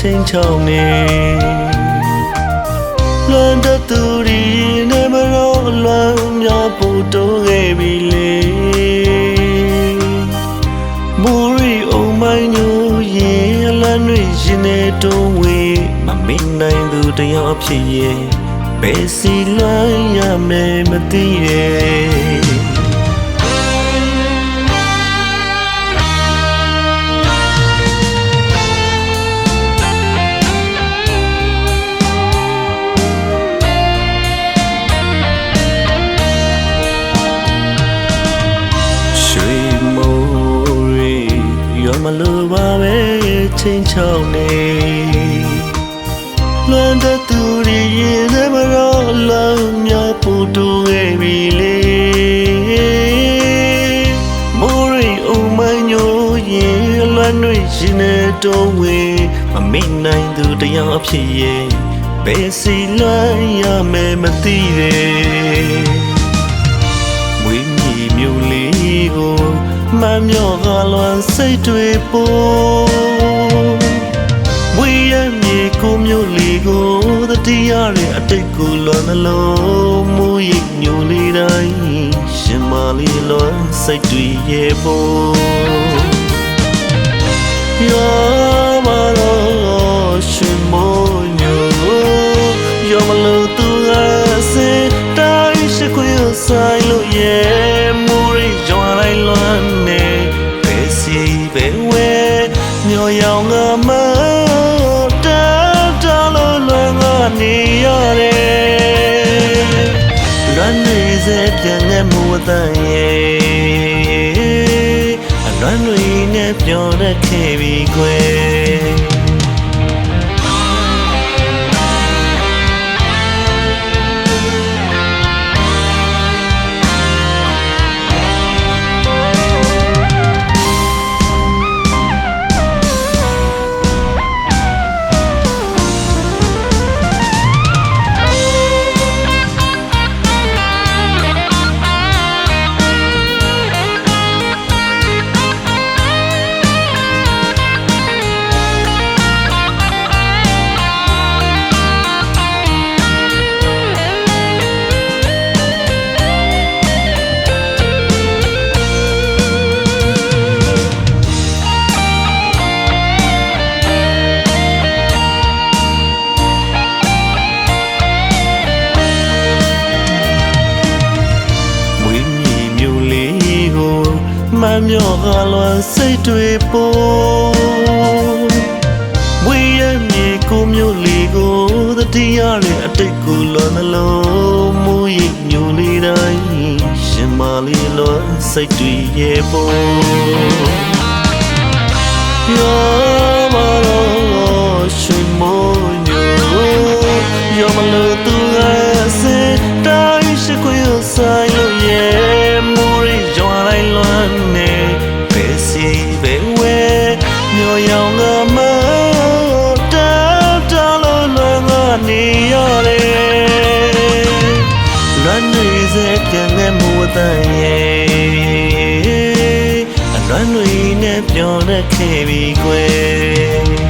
ချင်းချောင်းနေလွန်တသူရီနေမရောလွန်များပူတိုးခဲ့ပြီလေမူရီအုံမိုင်းညူရင်အလန်းတွေရင်နေတုံးဝေးမမင်းနိုင်သူတယောက်ဖြစ်ရဲ့ဘယ်စီလွမ်းရမယ်မသိရဲ့မလိုပါပဲချင်းချောင်းနေလွန်တသူရီရင်ထဲမှာတော့လောင်းများပူတူခဲ့ပြီလေမိုးရိမ်အုံမိုင်းညိုရင်လွမ်းတွေရှင်နေတုံးဝေးမမိနိုင်သူတယောက်ဖြစ်ရဲ့ဘယ်စီလွမ်းရမယ်မသိတဲ့မွေးမြီမျိုးလေးကိုမမျောကလွန်စိတ်တွေပို့ဝေးရမြေကိုမျိုးလေးကိုတတိယရဲ့အတိတ်ကိုလွန်လို့မူရိပ်ညိုလေးတိုင်းရှင်မလေးလွန်စိတ်တွေရဲ့ပို့ရောမလို့ရှင်မိုးညိုရောမလို့သူကစေတိုင်းရှိခွေဆိုင်လို့ရဲ့မူရိပ်ကြောင်းလိုက်လွန်မြော်ရောင်ကမတာတာလို့လွန်ကနေရတယ်လွန်နေစေပြန်နေမှုအတန်ရဲ့အလွန်တွေနဲ့ပြောင်းတဲ့ခဲ့ပြီခွဲမမျောကလွန်စိတ်တွေပို့ဝေးရမြေကိုမျိုးလေးကိုတတိယရဲ့အတိတ်ကိုလွန်လို့မူရိပ်ညိုလေးတိုင်းရှင်မလေးလွန်စိတ်တွေရဲ့ပို့ရောမလို့ရှင်မိုးညိုရောမလို့သူကစေတိုင်းရှိခွေဆိုင်လို့ရဲ့မူရိပ်ကြောင်းလိုက်လွန်မြော်ရောင်ကမတာတာလို့လွန်ကနေရတယ်လွန်နေစေပြန်နေမှုအတန်ရဲ့အလွန်တွေနဲ့ပြောင်းနေခဲ့ပြီကွယ်